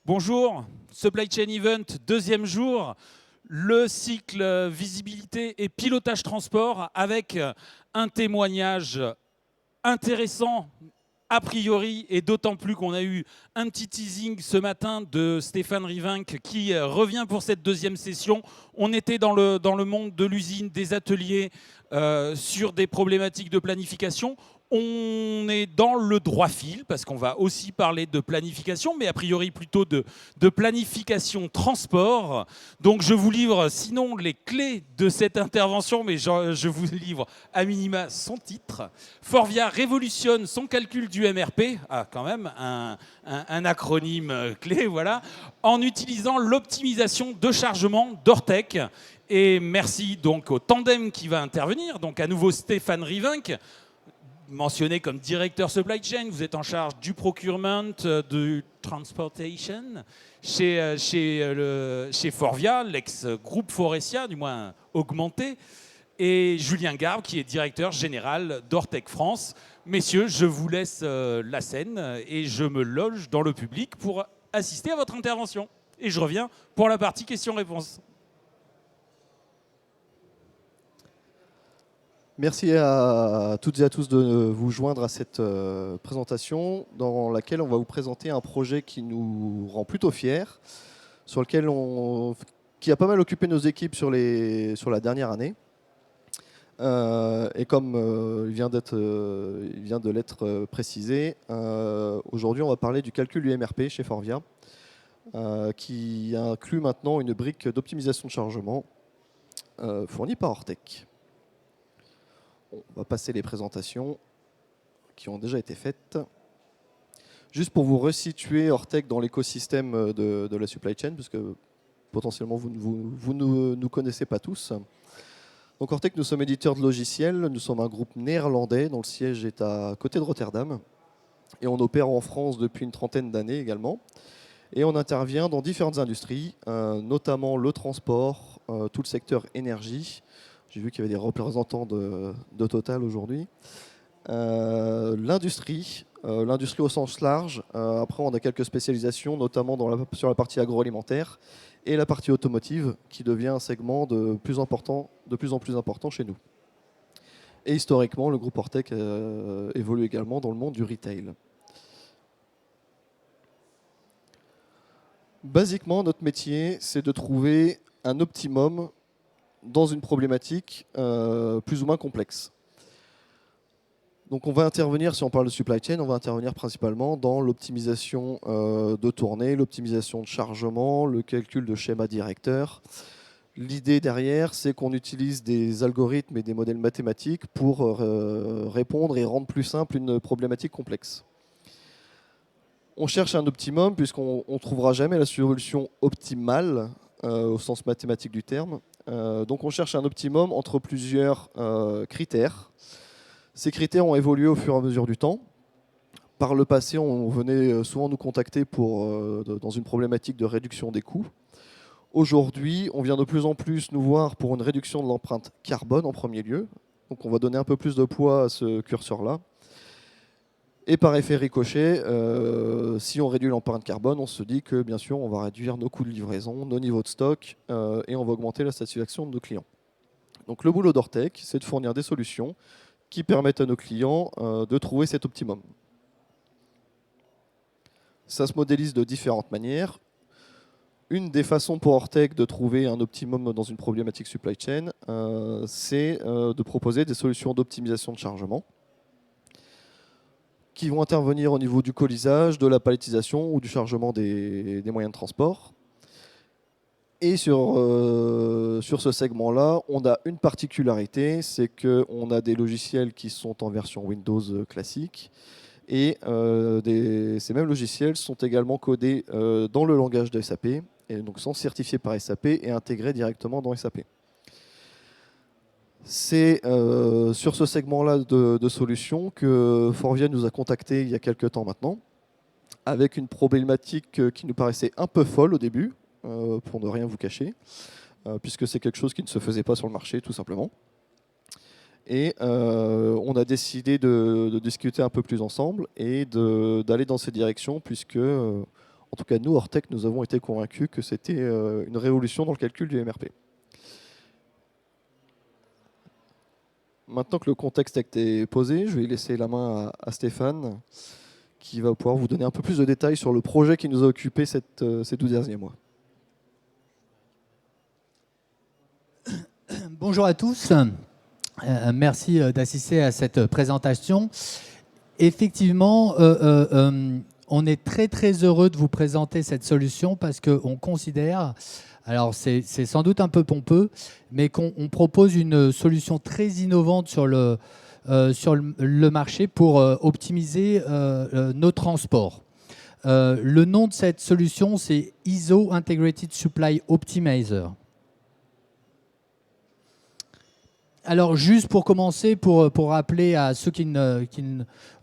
Bonjour, Supply Chain Event, deuxième jour, le cycle visibilité et pilotage transport avec un témoignage intéressant a priori, et d'autant plus qu'on a eu un petit teasing ce matin de Stéphane Rivinck qui revient pour cette deuxième session. On était dans le monde de l'usine, des ateliers, sur des problématiques de planification. On est dans le droit fil, parce qu'on va aussi parler de planification, mais a priori plutôt de planification transport. Donc je vous livre sinon les clés de cette intervention, mais je vous livre à minima son titre. Forvia révolutionne son calcul du MRP, quand même, un acronyme clé, voilà, en utilisant l'optimisation de chargement d'Ortec. Et merci donc au tandem qui va intervenir, donc à nouveau Stéphane Rivinck, mentionné comme directeur supply chain, vous êtes en charge du procurement, du transportation chez Forvia, l'ex-groupe Forestia, du moins augmenté, et Julien Garbe qui est directeur général d'Ortec France. Messieurs, je vous laisse la scène et je me loge dans le public pour assister à votre intervention. Et je reviens pour la partie questions-réponses. Merci à toutes et à tous de vous joindre à cette présentation dans laquelle on va vous présenter un projet qui nous rend plutôt fiers, sur lequel qui a pas mal occupé nos équipes sur la dernière année. Et comme il vient de l'être précisé, aujourd'hui on va parler du calcul du MRP chez Forvia, qui inclut maintenant une brique d'optimisation de chargement fournie par Ortec. On va passer les présentations qui ont déjà été faites. Juste pour vous resituer Ortec dans l'écosystème de la supply chain, parce que potentiellement vous ne nous connaissez pas tous. Donc Ortec, nous sommes éditeurs de logiciels, nous sommes un groupe néerlandais dont le siège est à côté de Rotterdam. Et on opère en France depuis une trentaine d'années également. Et on intervient dans différentes industries, notamment le transport, tout le secteur énergie. J'ai vu qu'il y avait des représentants de Total aujourd'hui. L'industrie au sens large. Après, on a quelques spécialisations, notamment sur la partie agroalimentaire et la partie automotive, qui devient un segment de plus en plus important chez nous. Et historiquement, le groupe Ortec évolue également dans le monde du retail. Basiquement, notre métier, c'est de trouver un optimum dans une problématique plus ou moins complexe. Donc on va intervenir, si on parle de supply chain, on va intervenir principalement dans l'optimisation de tournée, l'optimisation de chargement, le calcul de schéma directeur. L'idée derrière, c'est qu'on utilise des algorithmes et des modèles mathématiques pour répondre et rendre plus simple une problématique complexe. On cherche un optimum puisqu'on ne trouvera jamais la solution optimale au sens mathématique du terme. Donc on cherche un optimum entre plusieurs critères. Ces critères ont évolué au fur et à mesure du temps. Par le passé, on venait souvent nous contacter dans une problématique de réduction des coûts. Aujourd'hui, on vient de plus en plus nous voir pour une réduction de l'empreinte carbone en premier lieu. Donc on va donner un peu plus de poids à ce curseur-là. Et par effet ricochet, si on réduit l'empreinte carbone, on se dit que bien sûr on va réduire nos coûts de livraison, nos niveaux de stock, et on va augmenter la satisfaction de nos clients. Donc le boulot d'Ortec, c'est de fournir des solutions qui permettent à nos clients de trouver cet optimum. Ça se modélise de différentes manières. Une des façons pour Ortec de trouver un optimum dans une problématique supply chain, c'est de proposer des solutions d'optimisation de chargement qui vont intervenir au niveau du colisage, de la palettisation ou du chargement des moyens de transport. Et sur ce segment-là, on a une particularité, c'est qu'on a des logiciels qui sont en version Windows classique. Et ces mêmes logiciels sont également codés dans le langage de SAP, et donc sont certifiés par SAP et intégrés directement dans SAP. C'est sur ce segment-là de solutions que Forvia nous a contactés il y a quelques temps maintenant, avec une problématique qui nous paraissait un peu folle au début, pour ne rien vous cacher, puisque c'est quelque chose qui ne se faisait pas sur le marché, tout simplement. Et on a décidé de discuter un peu plus ensemble et d'aller dans ces directions, puisque, en En tout cas, nous, Ortec, nous avons été convaincus que c'était une révolution dans le calcul du MRP. Maintenant que le contexte a été posé, je vais laisser la main à Stéphane, qui va pouvoir vous donner un peu plus de détails sur le projet qui nous a occupé ces 12 derniers mois. Bonjour à tous. Merci d'assister à cette présentation. Effectivement, on est très très heureux de vous présenter cette solution parce qu'on considère, alors c'est sans doute un peu pompeux, mais qu'on propose une solution très innovante sur le marché pour optimiser nos transports. Le nom de cette solution, c'est ISO Integrated Supply Optimizer. Alors, juste pour commencer, pour rappeler à ceux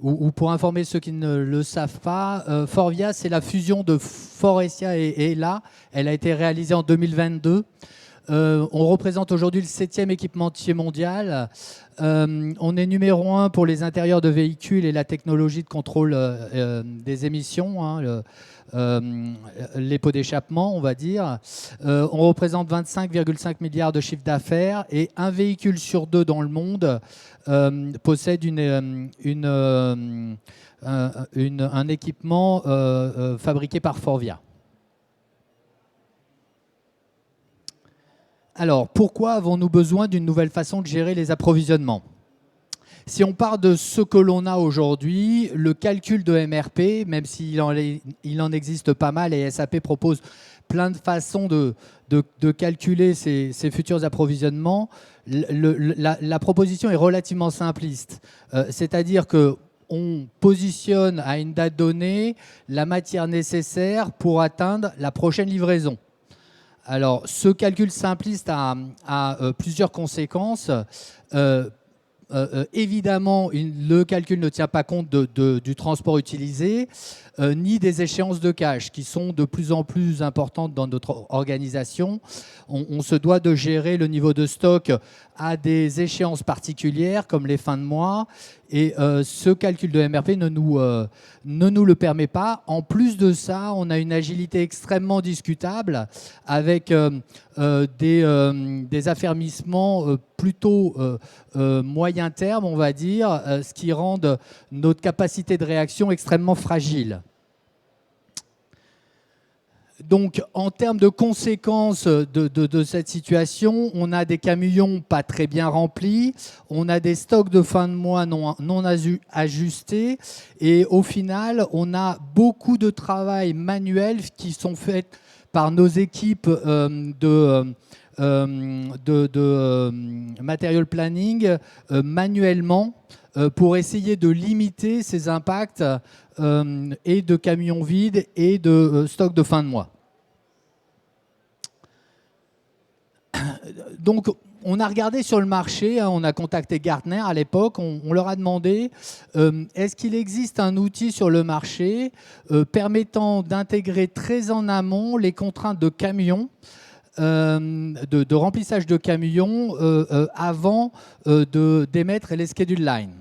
ou pour informer ceux qui ne le savent pas, Forvia, c'est la fusion de Faurecia et HELLA. Elle a été réalisée en 2022. On représente aujourd'hui le 7e équipementier mondial. On est numéro 1 pour les intérieurs de véhicules et la technologie de contrôle des émissions, hein, les pots d'échappement, on va dire. On représente 25,5 milliards de chiffre d'affaires et un véhicule sur 2 dans le monde possède un équipement fabriqué par Forvia. Alors, pourquoi avons-nous besoin d'une nouvelle façon de gérer les approvisionnements ? Si on part de ce que l'on a aujourd'hui, le calcul de MRP, même s'il en existe pas mal et SAP propose plein de façons de calculer ces futurs approvisionnements, la proposition est relativement simpliste. C'est-à-dire qu'on positionne à une date donnée la matière nécessaire pour atteindre la prochaine livraison. Alors, ce calcul simpliste a plusieurs conséquences. Évidemment, le calcul ne tient pas compte du transport utilisé, ni des échéances de cash, qui sont de plus en plus importantes dans notre organisation. On se doit de gérer le niveau de stock à des échéances particulières, comme les fins de mois, et ce calcul de MRP ne nous le permet pas. En plus de ça, on a une agilité extrêmement discutable, avec des affermissements plutôt moyen terme, on va dire, ce qui rend notre capacité de réaction extrêmement fragile. Donc, en termes de conséquences de cette situation, on a des camions pas très bien remplis, on a des stocks de fin de mois non ajustés, et au final, on a beaucoup de travail manuel qui sont faits par nos équipes de material planning manuellement pour essayer de limiter ces impacts et de camions vides et de stocks de fin de mois. Donc, on a regardé sur le marché, hein, on a contacté Gartner à l'époque, on leur a demandé est-ce qu'il existe un outil sur le marché permettant d'intégrer très en amont les contraintes de camions, de remplissage de camions avant d'émettre les schedule lines.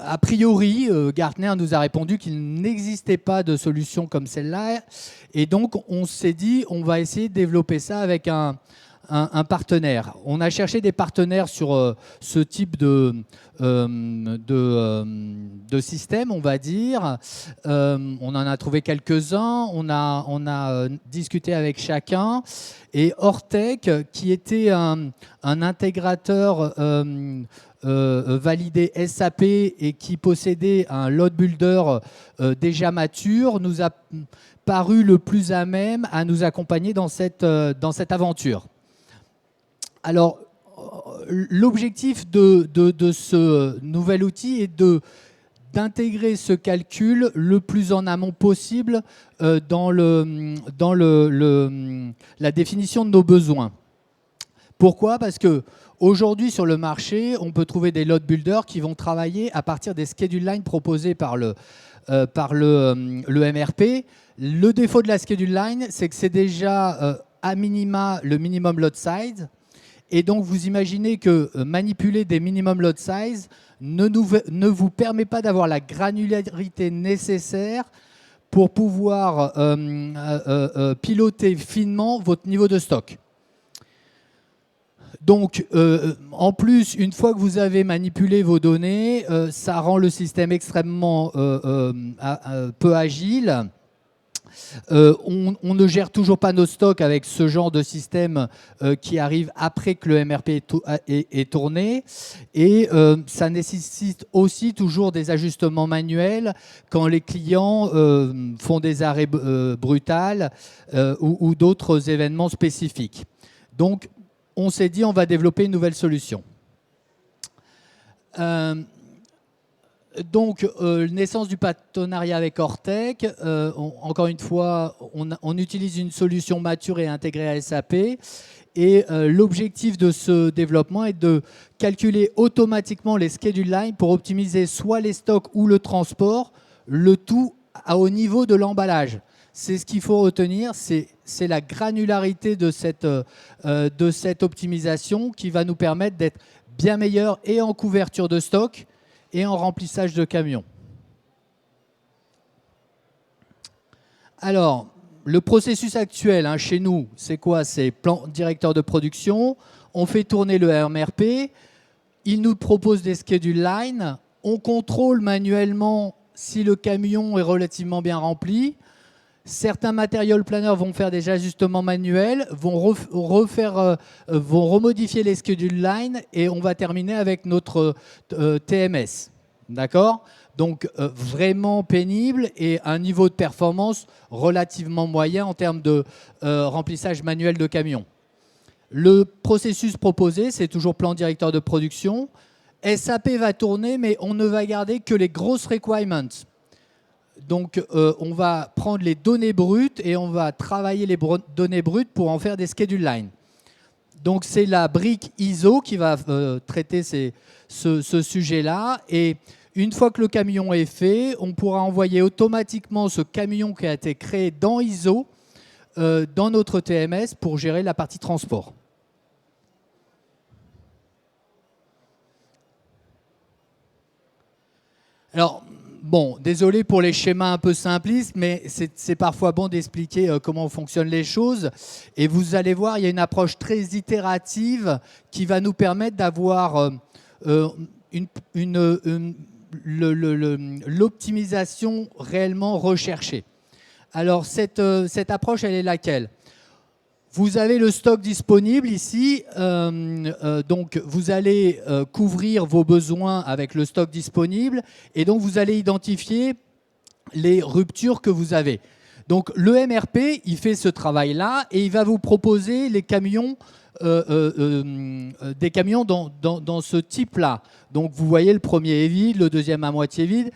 A priori, Gartner nous a répondu qu'il n'existait pas de solution comme celle-là. Et donc, on s'est dit, on va essayer de développer ça avec un partenaire. On a cherché des partenaires sur ce type de système, on va dire. On en a trouvé quelques-uns. On a discuté avec chacun. Et Ortec, qui était un intégrateur validé SAP et qui possédait un load builder déjà mature, nous a paru le plus à même à nous accompagner dans cette aventure. Alors, l'objectif de ce nouvel outil est d'intégrer ce calcul le plus en amont possible dans la définition de nos besoins. Pourquoi ? Parce qu'aujourd'hui, sur le marché, on peut trouver des load builders qui vont travailler à partir des schedule lines proposés par le MRP. Le défaut de la schedule line, c'est que c'est déjà à minima le minimum load size. Et donc, vous imaginez que manipuler des minimum load size ne vous permet pas d'avoir la granularité nécessaire pour pouvoir piloter finement votre niveau de stock. Donc, en plus, une fois que vous avez manipulé vos données, ça rend le système extrêmement peu agile. On ne gère toujours pas nos stocks avec ce genre de système qui arrive après que le MRP est tourné. Et ça nécessite aussi toujours des ajustements manuels quand les clients font des arrêts brutaux ou d'autres événements spécifiques. Donc, on s'est dit on va développer une nouvelle solution. Donc, naissance du partenariat avec Ortec. Encore une fois, on utilise une solution mature et intégrée à SAP. Et l'objectif de ce développement est de calculer automatiquement les schedule lines pour optimiser soit les stocks ou le transport, le tout au niveau de l'emballage. C'est ce qu'il faut retenir, c'est la granularité de cette optimisation qui va nous permettre d'être bien meilleurs et en couverture de stock et en remplissage de camions. Alors, le processus actuel chez nous, c'est quoi? C'est plan directeur de production, on fait tourner le MRP, il nous propose des schedule lines, on contrôle manuellement si le camion est relativement bien rempli. Certains material planners vont faire des ajustements manuels, vont remodifier les schedule lines et on va terminer avec notre TMS. D'accord? Donc vraiment pénible et un niveau de performance relativement moyen en termes de remplissage manuel de camions. Le processus proposé, c'est toujours plan directeur de production. SAP va tourner, mais on ne va garder que les grosses requirements. Donc, on va prendre les données brutes et on va travailler les données brutes pour en faire des schedule lines. Donc, c'est la brique ISO qui va traiter ce sujet-là. Et une fois que le camion est fait, on pourra envoyer automatiquement ce camion qui a été créé dans ISO dans notre TMS pour gérer la partie transport. Alors, bon, désolé pour les schémas un peu simplistes, mais c'est parfois bon d'expliquer comment fonctionnent les choses. Et vous allez voir, il y a une approche très itérative qui va nous permettre d'avoir l'optimisation réellement recherchée. Alors, cette approche, elle est laquelle ? Vous avez le stock disponible ici, donc vous allez couvrir vos besoins avec le stock disponible et donc vous allez identifier les ruptures que vous avez. Donc le MRP, il fait ce travail-là et il va vous proposer les camions, des camions dans ce type-là. Donc vous voyez, le premier est vide, le deuxième à moitié vide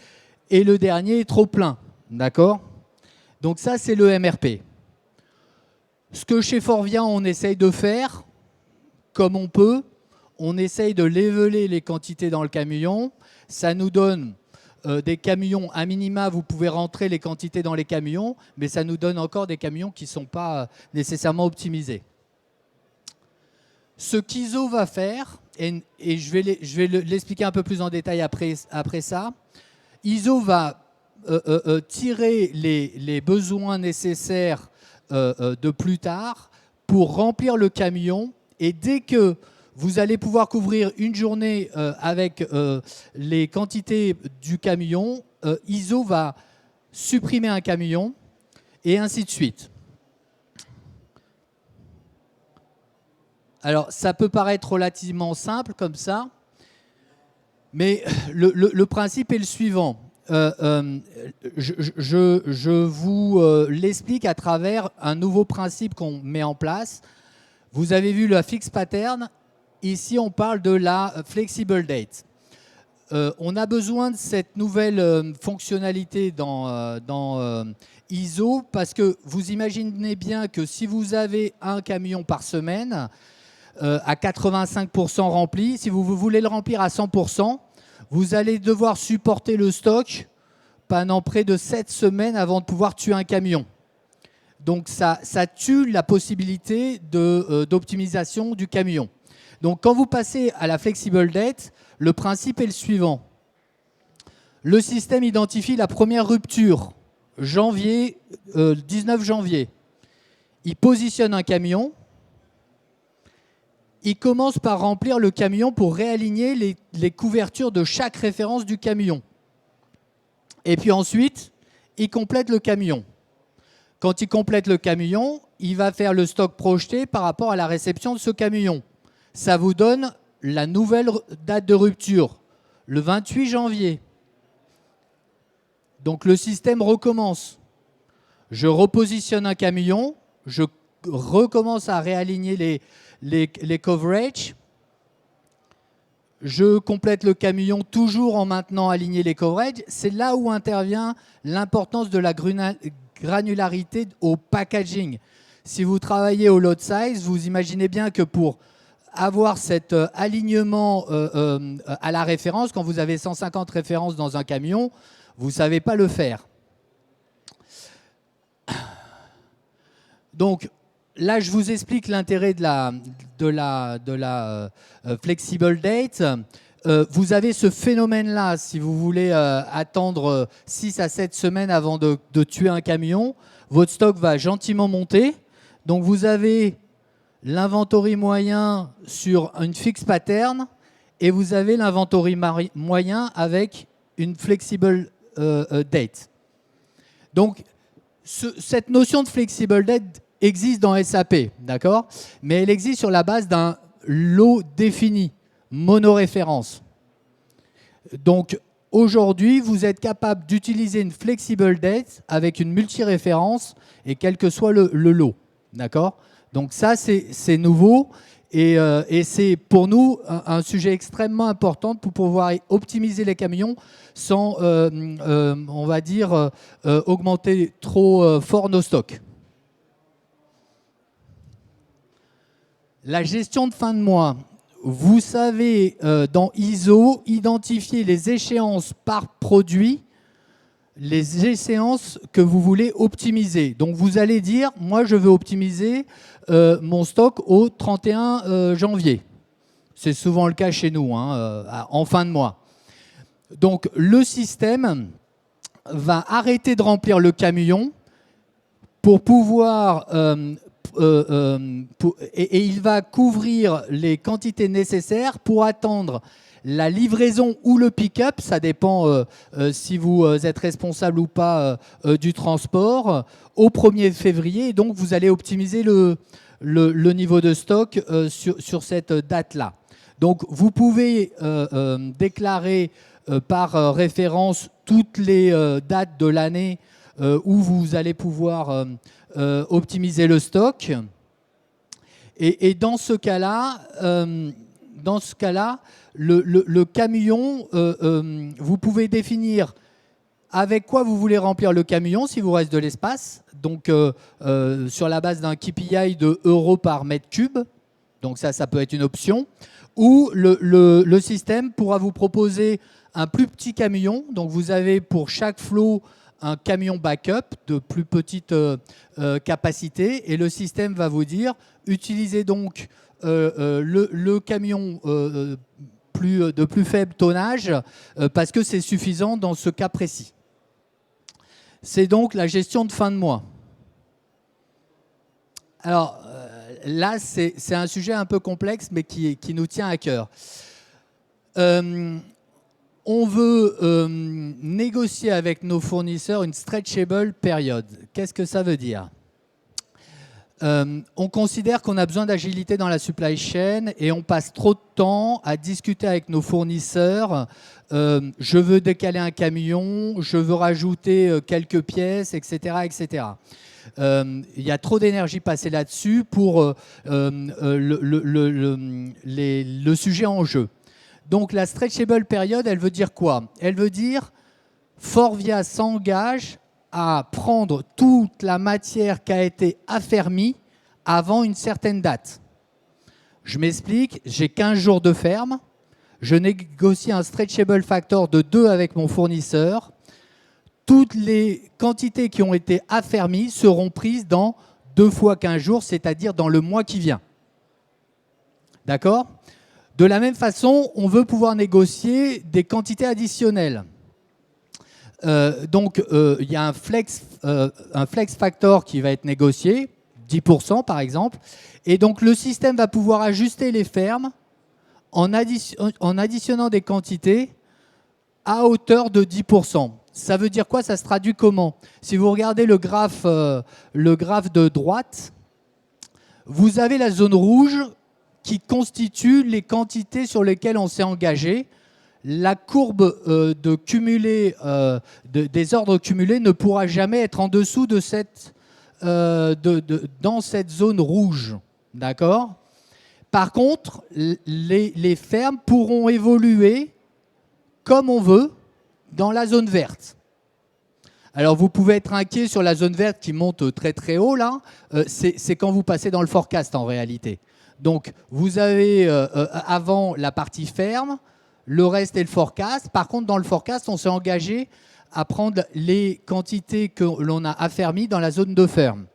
et le dernier est trop plein. D'accord ? Donc ça, c'est le MRP. Ce que chez Forvia, on essaye de faire, comme on peut, on essaye de leveler les quantités dans le camion. Ça nous donne des camions, à minima, vous pouvez rentrer les quantités dans les camions, mais ça nous donne encore des camions qui ne sont pas nécessairement optimisés. Ce qu'ISO va faire, et je vais l'expliquer un peu plus en détail après ça, ISO va tirer les besoins nécessaires de plus tard pour remplir le camion et dès que vous allez pouvoir couvrir une journée avec les quantités du camion, ISO va supprimer un camion et ainsi de suite. Alors ça peut paraître relativement simple comme ça, mais le principe est le suivant. Je vous l'explique à travers un nouveau principe qu'on met en place. Vous avez vu la fixed pattern. Ici, on parle de la flexible date. On a besoin de cette nouvelle fonctionnalité dans ISO parce que vous imaginez bien que si vous avez un camion par semaine à 85% rempli, si vous voulez le remplir à 100%, vous allez devoir supporter le stock pendant près de 7 semaines avant de pouvoir tuer un camion. Donc ça tue la possibilité d'optimisation du camion. Donc quand vous passez à la flexible date, le principe est le suivant. Le système identifie la première rupture 19 janvier, il positionne un camion. Il commence par remplir le camion pour réaligner les couvertures de chaque référence du camion. Et puis ensuite, il complète le camion. Quand il complète le camion, il va faire le stock projeté par rapport à la réception de ce camion. Ça vous donne la nouvelle date de rupture, le 28 janvier. Donc le système recommence. Je repositionne un camion, je recommence à réaligner les coverages. Je complète le camion toujours en maintenant aligner les coverages. C'est là où intervient l'importance de la granularité au packaging. Si vous travaillez au lot size, vous imaginez bien que pour avoir cet alignement à la référence, quand vous avez 150 références dans un camion, vous ne savez pas le faire. Donc, là, je vous explique l'intérêt de la flexible date. Vous avez ce phénomène-là, si vous voulez attendre 6 à 7 semaines avant de tuer un camion, votre stock va gentiment monter. Donc, vous avez l'inventory moyen sur une fixe pattern et vous avez l'inventory moyen avec une flexible date. Donc, cette notion de flexible date existe dans SAP, d'accord? Mais elle existe sur la base d'un lot défini, monoréférence. Donc, aujourd'hui, vous êtes capable d'utiliser une flexible date avec une multiréférence et quel que soit le lot, d'accord? Donc ça, c'est nouveau et c'est pour nous un sujet extrêmement important pour pouvoir optimiser les camions sans, on va dire, augmenter trop fort nos stocks. La gestion de fin de mois. Vous savez, dans ISO, identifier les échéances par produit, les échéances que vous voulez optimiser. Donc, vous allez dire, moi, je veux optimiser mon stock au 31 janvier. C'est souvent le cas chez nous, hein, en fin de mois. Donc, le système va arrêter de remplir le camion pour pouvoir... et il va couvrir les quantités nécessaires pour attendre la livraison ou le pick-up, ça dépend si vous êtes responsable ou pas du transport, au 1er février. Et donc, vous allez optimiser le niveau de stock sur cette date-là. Donc, vous pouvez déclarer par référence toutes les dates de l'année où vous allez pouvoir optimiser le stock. Et dans ce cas-là, le camion, vous pouvez définir avec quoi vous voulez remplir le camion si vous reste de l'espace. Donc, sur la base d'un KPI de euros par mètre cube. Donc, ça peut être une option. Ou le système pourra vous proposer un plus petit camion. Donc, vous avez pour chaque flot un camion backup de plus petite capacité. Et le système va vous dire, utilisez donc le camion de plus faible tonnage parce que c'est suffisant dans ce cas précis. C'est donc la gestion de fin de mois. Alors là, c'est un sujet un peu complexe, mais qui nous tient à cœur. On veut négocier avec nos fournisseurs une stretchable période. Qu'est-ce que ça veut dire ? On considère qu'on a besoin d'agilité dans la supply chain et on passe trop de temps à discuter avec nos fournisseurs. Je veux décaler un camion, je veux rajouter quelques pièces, etc., etc. Il y a trop d'énergie passée là-dessus pour le sujet en jeu. Donc la stretchable période, elle veut dire quoi ? Elle veut dire Forvia s'engage à prendre toute la matière qui a été affermie avant une certaine date. Je m'explique, j'ai 15 jours de ferme, je négocie un stretchable factor de 2 avec mon fournisseur. Toutes les quantités qui ont été affermies seront prises dans 2 fois 15 jours, c'est-à-dire dans le mois qui vient. D'accord ? De la même façon, on veut pouvoir négocier des quantités additionnelles. Donc, il y a un flex factor qui va être négocié, 10% par exemple. Et donc, le système va pouvoir ajuster les fermes en additionnant des quantités à hauteur de 10%. Ça veut dire quoi? Ça se traduit comment? Si vous regardez le graphe de droite, vous avez la zone rouge qui constitue les quantités sur lesquelles on s'est engagé. La courbe des ordres cumulés ne pourra jamais être en dessous de dans cette zone rouge. D'accord? Par contre, les fermes pourront évoluer comme on veut dans la zone verte. Alors vous pouvez être inquiet sur la zone verte qui monte très très haut là. C'est quand vous passez dans le forecast en réalité. Donc vous avez avant la partie ferme, le reste est le forecast. Par contre, dans le forecast, on s'est engagé à prendre les quantités que l'on a affermies dans la zone de ferme.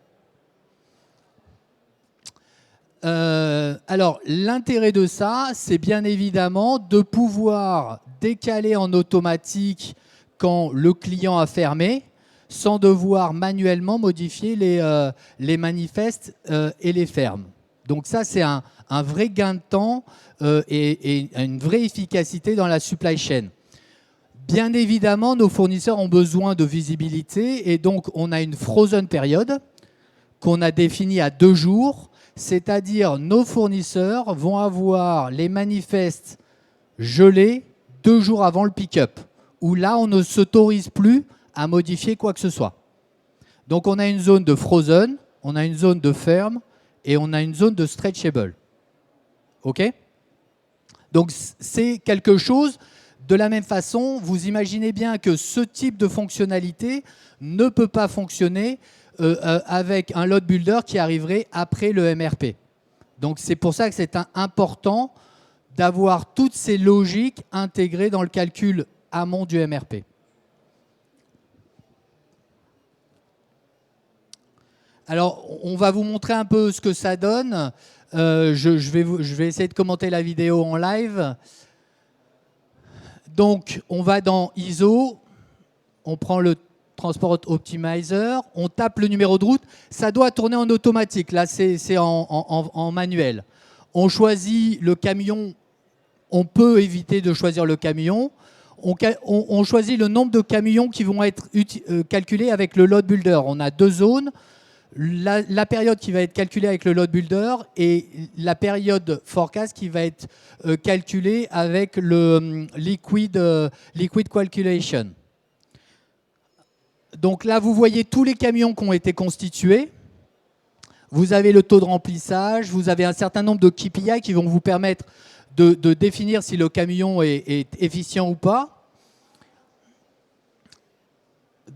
Alors, l'intérêt de ça, c'est bien évidemment de pouvoir décaler en automatique quand le client a fermé, sans devoir manuellement modifier les manifestes et les fermes. Donc ça, c'est un vrai gain de temps et une vraie efficacité dans la supply chain. Bien évidemment, nos fournisseurs ont besoin de visibilité et donc on a une frozen période qu'on a définie à 2 jours, c'est-à-dire nos fournisseurs vont avoir les manifestes gelés 2 jours avant le pick-up, où là, on ne s'autorise plus à modifier quoi que ce soit. Donc on a une zone de frozen, on a une zone de ferme et on a une zone de stretchable. OK? Donc c'est quelque chose, de la même façon, vous imaginez bien que ce type de fonctionnalité ne peut pas fonctionner avec un load builder qui arriverait après le MRP. Donc c'est pour ça que c'est important d'avoir toutes ces logiques intégrées dans le calcul amont du MRP. Alors, on va vous montrer un peu ce que ça donne. Je vais essayer de commenter la vidéo en live. Donc, on va dans ISO, on prend le Transport Optimizer, on tape le numéro de route. Ça doit tourner en automatique. Là, c'est en manuel. On choisit le camion. On peut éviter de choisir le camion. On choisit le nombre de camions qui vont être calculés avec le load builder. On a 2 zones. La période qui va être calculée avec le load builder et la période forecast qui va être calculée avec le liquid calculation. Donc là, vous voyez tous les camions qui ont été constitués. Vous avez le taux de remplissage, vous avez un certain nombre de KPI qui vont vous permettre de définir si le camion est efficient ou pas.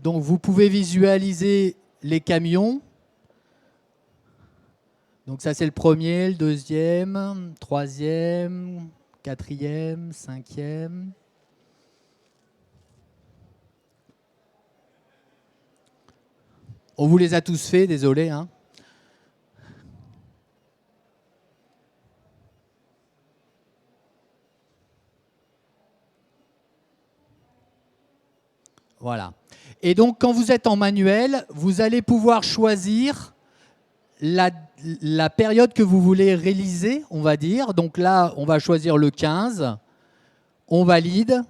Donc vous pouvez visualiser les camions. Donc ça c'est le premier, le deuxième, troisième, quatrième, cinquième. On vous les a tous faits, désolé, hein. Voilà. Et donc, quand vous êtes en manuel, vous allez pouvoir choisir la période que vous voulez réaliser, on va dire. Donc là, on va choisir le 15. On valide.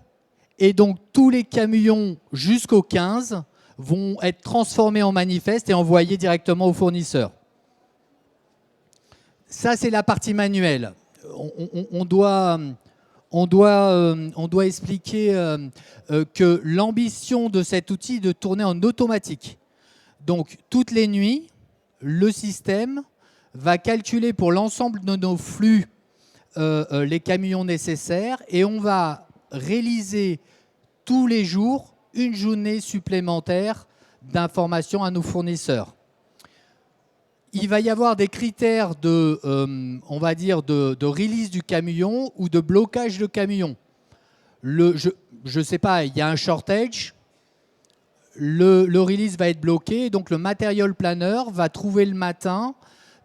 Et donc, tous les camions jusqu'au 15 vont être transformés en manifeste et envoyés directement au fournisseur. Ça, c'est la partie manuelle. On doit expliquer que l'ambition de cet outil est de tourner en automatique. Donc, toutes les nuits, le système va calculer pour l'ensemble de nos flux les camions nécessaires et on va réaliser tous les jours une journée supplémentaire d'information à nos fournisseurs. Il va y avoir des critères on va dire de release du camion ou de blocage de camion. Je ne sais pas, il y a un shortage, le release va être bloqué, donc le material planner va trouver le matin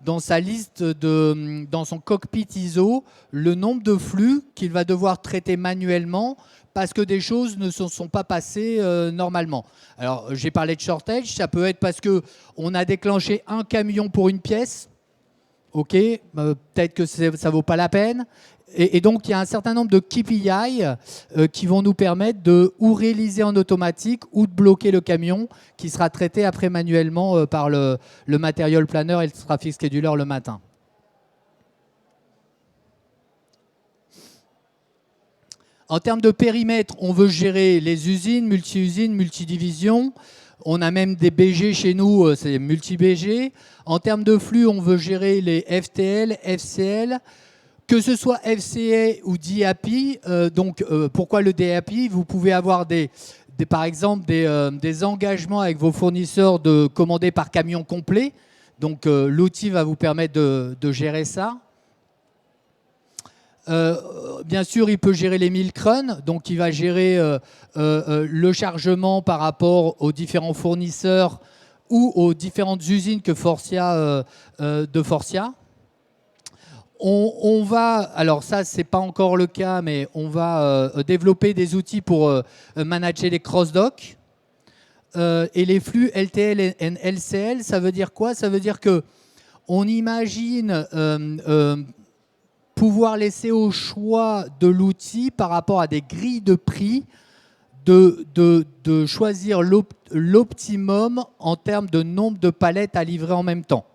dans sa liste, dans son cockpit ISO, le nombre de flux qu'il va devoir traiter manuellement parce que des choses ne se sont pas passées normalement. Alors, j'ai parlé de shortage, ça peut être parce qu'on a déclenché un camion pour une pièce. OK, peut-être que ça ne vaut pas la peine. Et donc, il y a un certain nombre de KPI qui vont nous permettre de ou réaliser en automatique ou de bloquer le camion qui sera traité après manuellement par le material planner et le traffic scheduler le matin. En termes de périmètre, on veut gérer les usines, multi-usines, multidivisions. On a même des BG chez nous, c'est multi-BG. En termes de flux, on veut gérer les FTL, FCL, que ce soit FCA ou DAP. Pourquoi le DAP? Vous pouvez avoir par exemple des engagements avec vos fournisseurs de commander par camion complet. Donc l'outil va vous permettre de gérer ça. Bien sûr, il peut gérer les milk runs, donc il va gérer le chargement par rapport aux différents fournisseurs ou aux différentes usines que de Forcia. On va, alors ça c'est pas encore le cas, mais on va développer des outils pour manager les cross-docks et les flux LTL et LCL. Ça veut dire quoi? Ça veut dire que on imagine pouvoir laisser au choix de l'outil par rapport à des grilles de prix de choisir l'optimum en termes de nombre de palettes à livrer en même temps.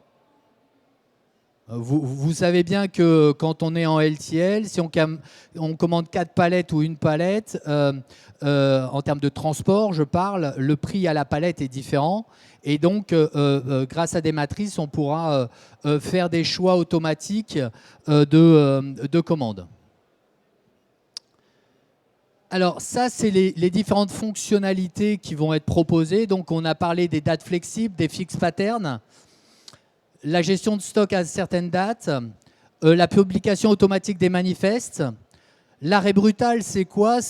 Vous savez bien que quand on est en LTL, si on commande 4 palettes ou une palette, en termes de transport, je parle, le prix à la palette est différent. Et donc, grâce à des matrices, on pourra faire des choix automatiques de commandes. Alors ça, c'est les différentes fonctionnalités qui vont être proposées. Donc, on a parlé des dates flexibles, des fixed patterns, la gestion de stock à certaines dates, la publication automatique des manifestes. L'arrêt brutal, c'est quoi?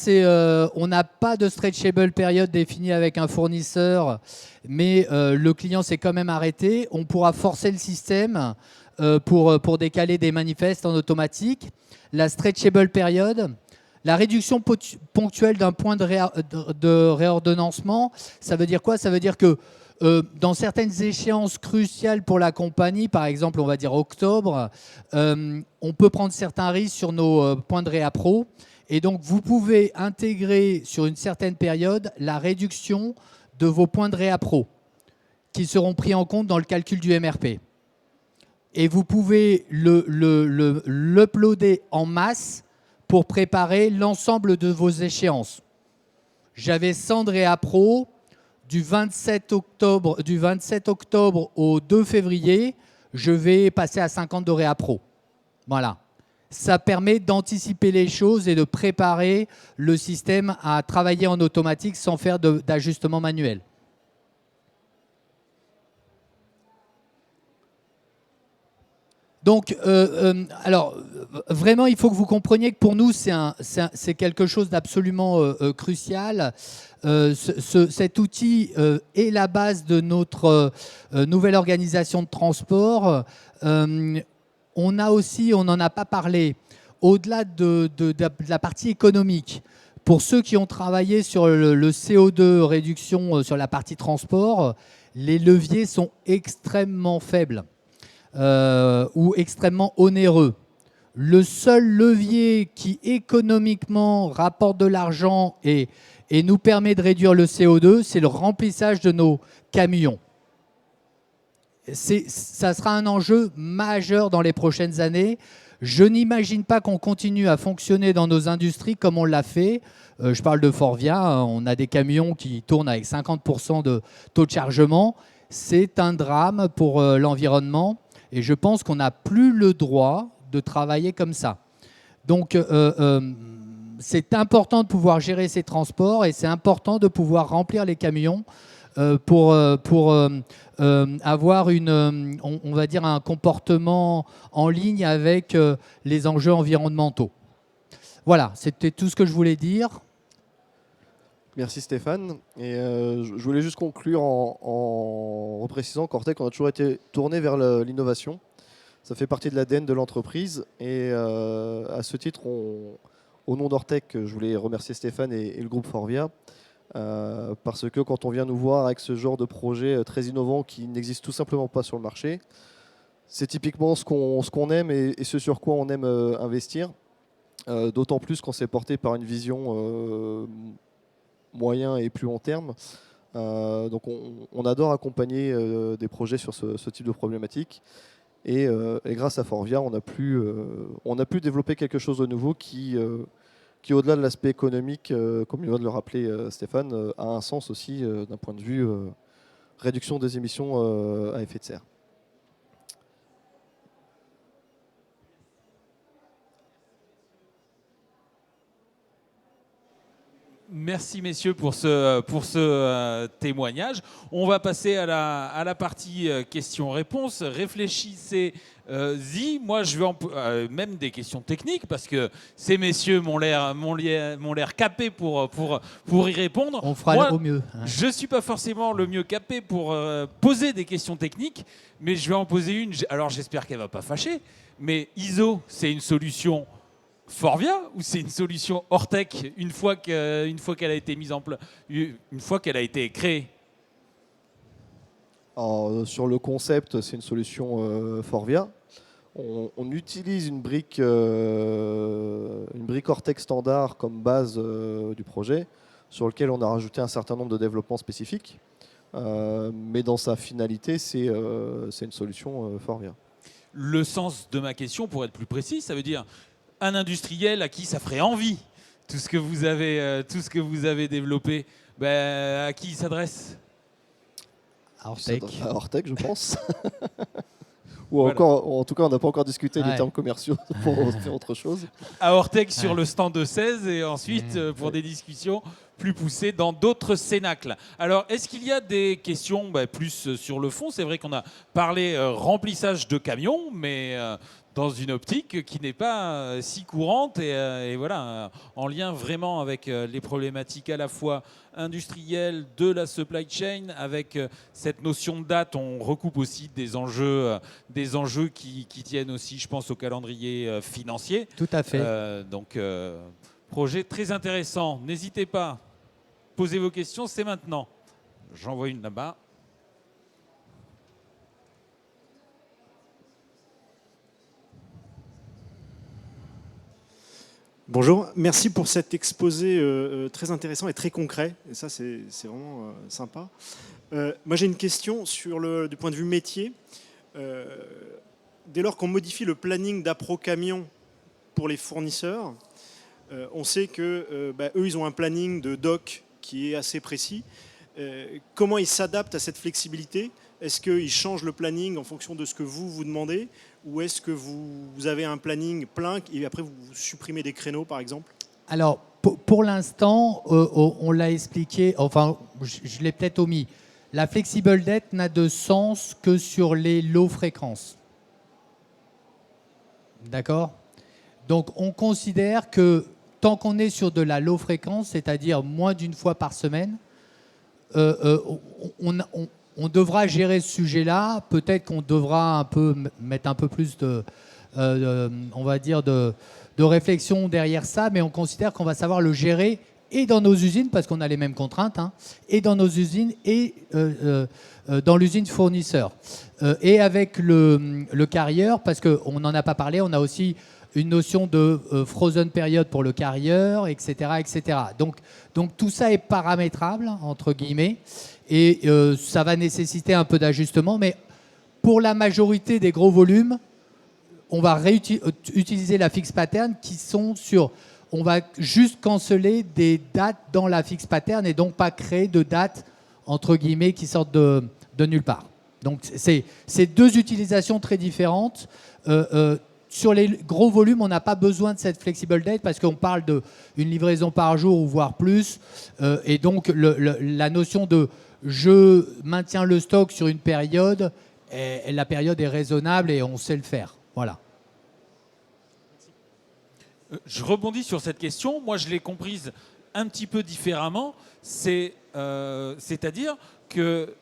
On n'a pas de stretchable période définie avec un fournisseur, mais le client s'est quand même arrêté. On pourra forcer le système pour décaler des manifestes en automatique. La stretchable période, la réduction ponctuelle d'un point de réordonnancement, ça veut dire quoi? Ça veut dire que dans certaines échéances cruciales pour la compagnie, par exemple, on va dire octobre, on peut prendre certains risques sur nos points de réappro. Et donc, vous pouvez intégrer sur une certaine période la réduction de vos points de réappro qui seront pris en compte dans le calcul du MRP. Et vous pouvez l'uploader en masse pour préparer l'ensemble de vos échéances. J'avais 100 de réappro. Du 27 octobre au 2 février, je vais passer à 50 de réappro. Voilà. Ça permet d'anticiper les choses et de préparer le système à travailler en automatique sans faire d'ajustement manuel. Donc, alors, vraiment, il faut que vous compreniez que pour nous, c'est quelque chose d'absolument crucial. Cet outil est la base de notre nouvelle organisation de transport. On a aussi, on n'en a pas parlé, au-delà de la partie économique, pour ceux qui ont travaillé sur le CO2 réduction sur la partie transport, les leviers sont extrêmement faibles. Ou extrêmement onéreux. Le seul levier qui économiquement rapporte de l'argent et nous permet de réduire le CO2, c'est le remplissage de nos camions. Ça sera un enjeu majeur dans les prochaines années. Je n'imagine pas qu'on continue à fonctionner dans nos industries comme on l'a fait. Je parle de Forvia, on a des camions qui tournent avec 50% de taux de chargement. C'est un drame pour l'environnement. Et je pense qu'on n'a plus le droit de travailler comme ça. Donc, c'est important de pouvoir gérer ces transports et c'est important de pouvoir remplir les camions pour avoir on va dire un comportement en ligne avec les enjeux environnementaux. Voilà, c'était tout ce que je voulais dire. Merci Stéphane. Et je voulais juste conclure en reprécisant qu'Ortec, on a toujours été tourné vers l'innovation. Ça fait partie de l'ADN de l'entreprise. Et à ce titre, on au nom d'Ortec, je voulais remercier Stéphane et le groupe Forvia. Parce que quand on vient nous voir avec ce genre de projet très innovant qui n'existe tout simplement pas sur le marché, c'est typiquement ce qu'on aime et ce sur quoi on aime investir. D'autant plus quand c'est porté par une vision moyen et plus long terme. Donc on adore accompagner des projets sur ce type de problématique. Et grâce à Forvia, on a pu développer quelque chose de nouveau qui au-delà de l'aspect économique, comme il vient de le rappeler Stéphane, a un sens aussi d'un point de vue réduction des émissions à effet de serre. Merci messieurs pour ce témoignage. On va passer à la partie questions-réponses. Réfléchissez-y. Moi, je vais même des questions techniques parce que ces messieurs m'ont l'air capés pour y répondre. On fera Moi, au mieux. Hein. Je ne suis pas forcément le mieux capé pour poser des questions techniques, mais je vais en poser une. Alors, j'espère qu'elle ne va pas fâcher. Mais ISO, c'est une solution Forvia ou c'est une solution Ortec une fois qu'elle a été mise en place, une fois qu'elle a été créée? Alors, sur le concept, c'est une solution Forvia. On utilise une brique Ortec standard comme base du projet, sur lequel on a rajouté un certain nombre de développements spécifiques. Mais dans sa finalité, c'est une solution Forvia. Le sens de ma question, pour être plus précis, ça veut dire un industriel à qui ça ferait envie tout ce que vous avez développé, à qui il s'adresse? À Ortec. À Ortec, je pense. Ou voilà. encore, en tout cas, on n'a pas encore discuté des Ouais. termes commerciaux pour faire autre chose. À Ortec sur le stand de 16 et ensuite pour des discussions plus poussées dans d'autres cénacles. Alors, est-ce qu'il y a des questions plus sur le fond? C'est vrai qu'on a parlé remplissage de camions, mais dans une optique qui n'est pas si courante et voilà, en lien vraiment avec les problématiques à la fois industrielles de la supply chain, avec cette notion de date. On recoupe aussi des enjeux qui tiennent aussi, je pense, au calendrier financier. Tout à fait. Donc, projet très intéressant. N'hésitez pas, posez vos questions, c'est maintenant. J'en vois une là-bas. Bonjour, merci pour cet exposé très intéressant et très concret. Et ça, c'est vraiment sympa. Moi, j'ai une question du point de vue métier. Dès lors qu'on modifie le planning d'appro-camion pour les fournisseurs, on sait que eux, ils ont un planning de doc qui est assez précis. Comment ils s'adaptent à cette flexibilité? Est-ce qu'ils changent le planning en fonction de ce que vous demandez? Ou est-ce que vous avez un planning plein et après vous supprimez des créneaux, par exemple? Alors, pour l'instant, on l'a expliqué, enfin, je l'ai peut-être omis. La flexible date n'a de sens que sur les low fréquences. D'accord? Donc, on considère que tant qu'on est sur de la low fréquence, c'est-à-dire moins d'une fois par semaine, on devra gérer ce sujet-là. Peut-être qu'on devra mettre un peu plus on va dire de réflexion derrière ça, mais on considère qu'on va savoir le gérer et dans nos usines, parce qu'on a les mêmes contraintes, et dans nos usines et dans l'usine fournisseur. Et avec le carrier, parce qu'on n'en a pas parlé, on a aussi une notion de frozen period pour le carrier, etc., etc. Donc tout ça est paramétrable, entre guillemets, et ça va nécessiter un peu d'ajustement, mais pour la majorité des gros volumes, on va utiliser la fixe pattern qui sont sur... On va juste canceller des dates dans la fixe pattern et donc pas créer de dates, entre guillemets, qui sortent de nulle part. Donc c'est deux utilisations très différentes. Sur les gros volumes, on n'a pas besoin de cette flexible date parce qu'on parle d'une livraison par jour ou voire plus. Et donc la notion de je maintiens le stock sur une période, la période est raisonnable et on sait le faire. Voilà. Je rebondis sur cette question. Moi, je l'ai comprise un petit peu différemment. C'est-à-dire que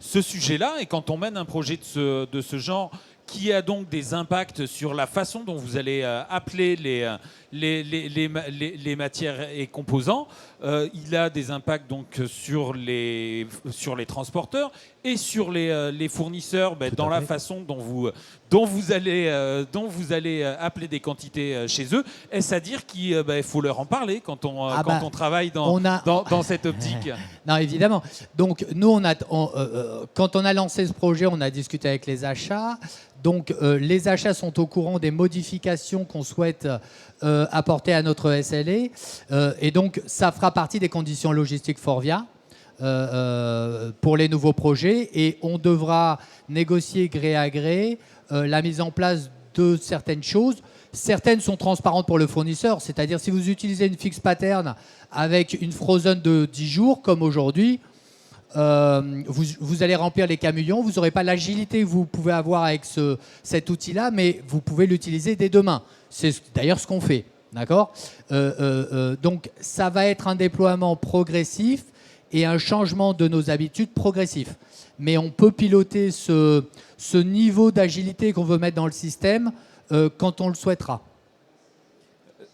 ce sujet-là, et quand on mène un projet de ce genre, qui a donc des impacts sur la façon dont vous allez appeler les matières et composants. Il a des impacts donc sur les transporteurs et sur les fournisseurs, dans la façon dont vous allez appeler des quantités chez eux. Est-ce à dire qu'il faut leur en parler quand on travaille dans cette optique? Non, évidemment. Donc, nous, quand on a lancé ce projet, on a discuté avec les achats. Donc, les achats sont au courant des modifications qu'on souhaite apporter à notre SLA. Et donc, ça fera partie des conditions logistiques Forvia pour les nouveaux projets. Et on devra négocier gré à gré la mise en place de certaines choses. Certaines sont transparentes pour le fournisseur, c'est-à-dire si vous utilisez une fixe pattern avec une frozen de 10 jours, comme aujourd'hui, vous allez remplir les camions, vous n'aurez pas l'agilité que vous pouvez avoir avec cet outil-là, mais vous pouvez l'utiliser dès demain. C'est d'ailleurs ce qu'on fait. D'accord ? Donc ça va être un déploiement progressif et un changement de nos habitudes progressif. Mais on peut piloter ce niveau d'agilité qu'on veut mettre dans le système quand on le souhaitera.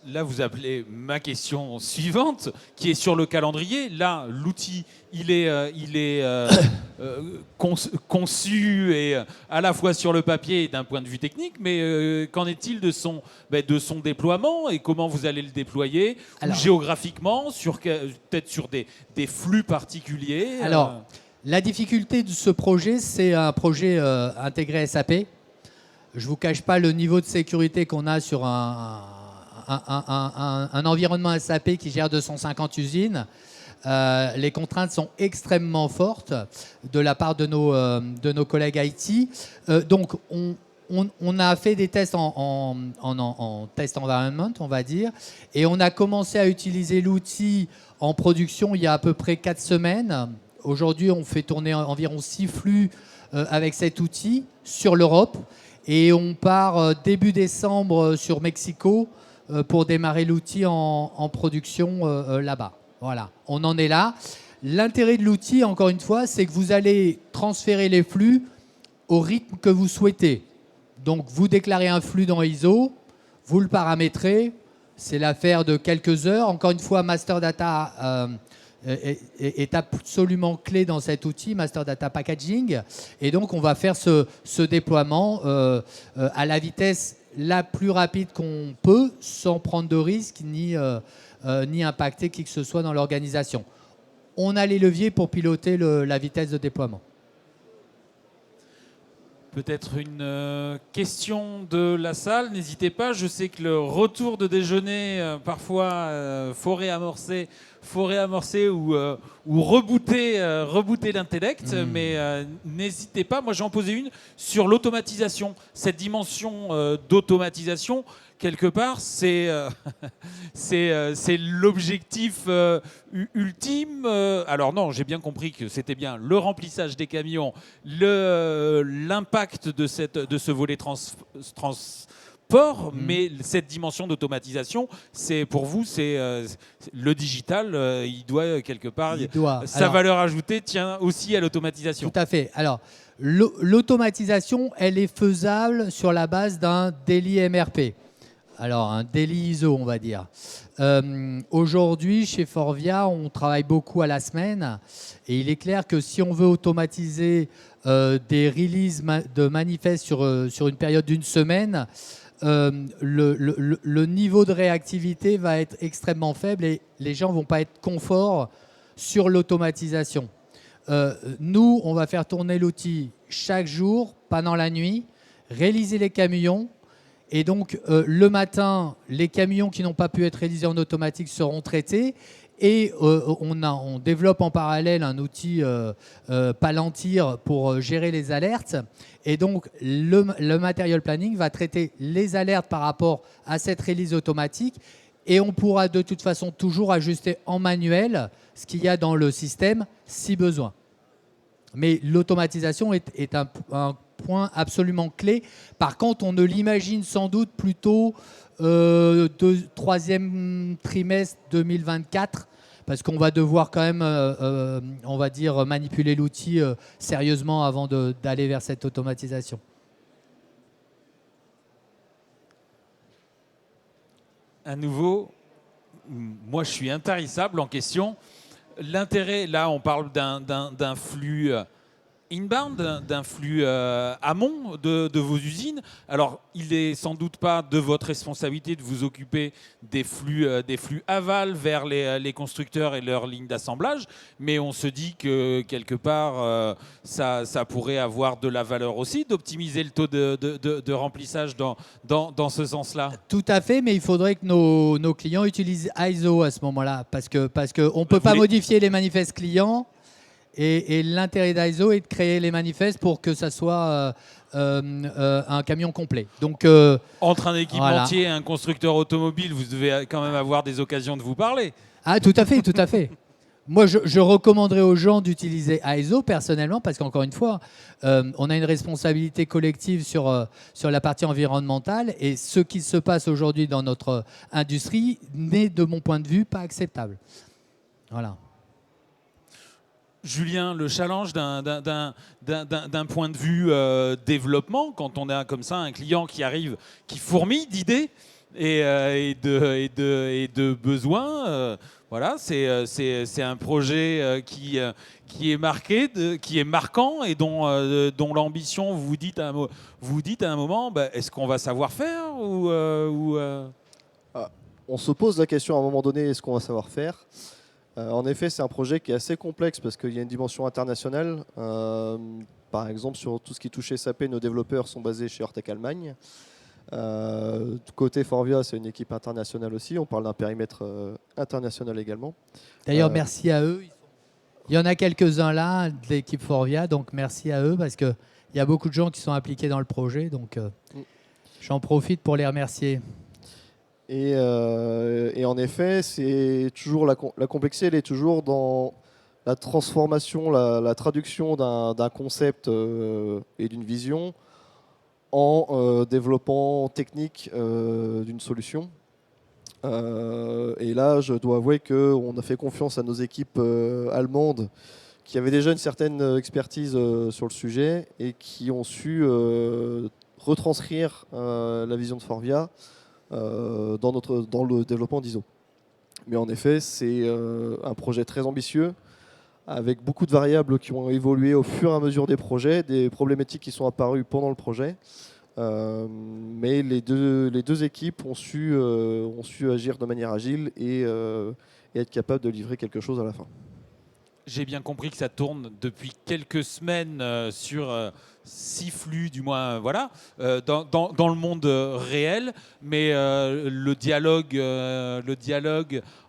Là, vous appelez ma question suivante, qui est sur le calendrier. Là, l'outil, il est conçu et à la fois sur le papier et d'un point de vue technique, mais qu'en est-il de son déploiement et comment vous allez le déployer? Alors, ou géographiquement, peut-être sur des flux particuliers? Alors, la difficulté de ce projet, c'est un projet intégré SAP. Je ne vous cache pas le niveau de sécurité qu'on a sur un environnement SAP qui gère 250 usines. Les contraintes sont extrêmement fortes de la part de nos collègues IT. Donc, on a fait des tests en test environment, on va dire, et on a commencé à utiliser l'outil en production il y a à peu près 4 semaines. Aujourd'hui, on fait tourner environ 6 flux avec cet outil sur l'Europe. Et on part début décembre sur Mexico pour démarrer l'outil en production là-bas. Voilà, on en est là. L'intérêt de l'outil, encore une fois, c'est que vous allez transférer les flux au rythme que vous souhaitez. Donc, vous déclarez un flux dans ISO, vous le paramétrez, c'est l'affaire de quelques heures. Encore une fois, Master Data est absolument clé dans cet outil, Master Data Packaging. Et donc, on va faire ce déploiement à la vitesse la plus rapide qu'on peut, sans prendre de risques ni impacter qui que ce soit dans l'organisation. On a les leviers pour piloter la vitesse de déploiement. Peut-être une question de la salle, n'hésitez pas. Je sais que le retour de déjeuner, parfois, faut réamorcer ou rebooter l'intellect, mais n'hésitez pas. Moi, j'en posais une sur l'automatisation. Cette dimension d'automatisation, quelque part, c'est l'objectif ultime. Alors non, j'ai bien compris que c'était bien le remplissage des camions, l'impact de ce volet transport, mais cette dimension d'automatisation, pour vous, c'est le digital, il doit quelque part, sa valeur ajoutée tient aussi à l'automatisation. Tout à fait. Alors, l'automatisation, elle est faisable sur la base d'un daily MRP. Alors, un daily ISO, on va dire. Aujourd'hui, chez Forvia, on travaille beaucoup à la semaine. Et il est clair que si on veut automatiser des releases de manifestes sur une période d'une semaine, le niveau de réactivité va être extrêmement faible et les gens ne vont pas être confort sur l'automatisation. Nous, on va faire tourner l'outil chaque jour, pendant la nuit, réaliser les camions. Et donc, le matin, les camions qui n'ont pas pu être réalisés en automatique seront traités. Et on développe en parallèle un outil Palantir pour gérer les alertes. Et donc, le material planning va traiter les alertes par rapport à cette release automatique. Et on pourra de toute façon toujours ajuster en manuel ce qu'il y a dans le système si besoin. Mais l'automatisation est un point absolument clé. Par contre, on ne l'imagine sans doute plutôt troisième trimestre 2024, parce qu'on va devoir quand même, on va dire, manipuler l'outil sérieusement avant d'aller vers cette automatisation. à nouveau, moi je suis intarissable en question. L'intérêt, là on parle d'un flux inbound, d'un flux amont de vos usines. Alors, il n'est sans doute pas de votre responsabilité de vous occuper des flux aval vers les constructeurs et leurs lignes d'assemblage, mais on se dit que quelque part, ça pourrait avoir de la valeur aussi d'optimiser le taux de remplissage dans ce sens-là. Tout à fait, mais il faudrait que nos clients utilisent ISO à ce moment-là, parce que on peut pas modifier les manifestes clients. Et l'intérêt d'ISO est de créer les manifestes pour que ça soit un camion complet. Donc, entre un équipementier et un constructeur automobile, vous devez quand même avoir des occasions de vous parler. Ah, tout à fait, tout à fait. Moi, je recommanderais aux gens d'utiliser ISO personnellement parce qu'encore une fois, on a une responsabilité collective sur la partie environnementale et ce qui se passe aujourd'hui dans notre industrie n'est, de mon point de vue, pas acceptable. Voilà. Julien, le challenge d'un point de vue développement, quand on a comme ça un client qui arrive, qui fourmille d'idées et de besoins, voilà, c'est un projet qui est marqué, qui est marquant et dont l'ambition, vous dites à un moment, bah, est-ce qu'on va savoir faire On se pose la question à un moment donné, est-ce qu'on va savoir faire ? En effet, c'est un projet qui est assez complexe parce qu'il y a une dimension internationale. Par exemple, sur tout ce qui touche SAP, nos développeurs sont basés chez Ortec Allemagne. Côté Forvia, c'est une équipe internationale aussi. On parle d'un périmètre international également. D'ailleurs, merci à eux. Il y en a quelques-uns là de l'équipe Forvia, donc merci à eux parce qu'il y a beaucoup de gens qui sont impliqués dans le projet. Donc, j'en profite pour les remercier. Et en effet, c'est toujours la complexité, elle est toujours dans la transformation, la traduction d'un concept et d'une vision en développement technique d'une solution. Et là, je dois avouer qu'on a fait confiance à nos équipes allemandes qui avaient déjà une certaine expertise sur le sujet et qui ont su retranscrire la vision de Forvia dans le développement d'ISO. Mais en effet, c'est un projet très ambitieux, avec beaucoup de variables qui ont évolué au fur et à mesure des projets, des problématiques qui sont apparues pendant le projet. Mais les deux équipes ont su agir de manière agile et être capables de livrer quelque chose à la fin. J'ai bien compris que ça tourne depuis quelques semaines sur 6 flux, du moins, voilà, dans le monde réel. Mais le dialogue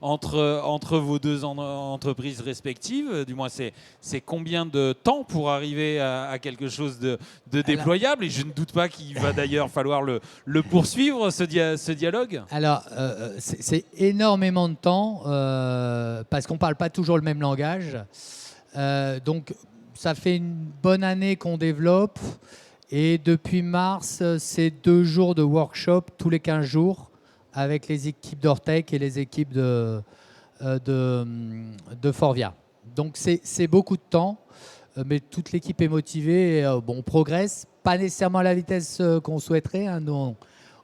entre vos deux entreprises respectives, du moins, c'est combien de temps pour arriver à quelque chose de déployable? Et je ne doute pas qu'il va d'ailleurs falloir le poursuivre, ce dialogue. Alors, c'est énormément de temps parce qu'on ne parle pas toujours le même langage. Donc, ça fait une bonne année qu'on développe. Et depuis mars, c'est 2 jours de workshop tous les 15 jours avec les équipes d'Ortec et les équipes de Forvia. Donc, c'est beaucoup de temps. Mais toute l'équipe est motivée. Et, on progresse. Pas nécessairement à la vitesse qu'on souhaiterait. Hein, nous,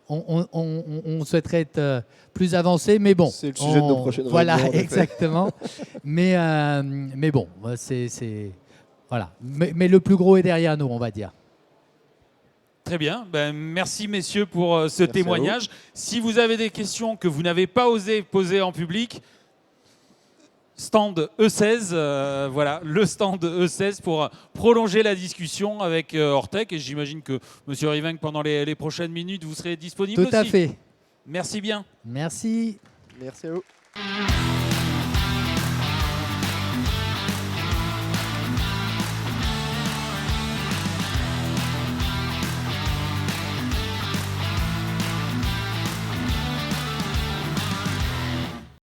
on souhaiterait être plus avancé, mais bon. C'est le sujet de nos prochaines voilà, réunions. exactement. mais bon, voilà. Mais le plus gros est derrière nous, on va dire. Très bien. Ben, merci, messieurs, pour ce témoignage. Si vous avez des questions que vous n'avez pas osé poser en public, stand E16, voilà, le stand E16 pour prolonger la discussion avec Ortec. Et j'imagine que M. Riveng, pendant les prochaines minutes, vous serez disponible aussi. Tout à fait. Merci bien. Merci. Merci à vous.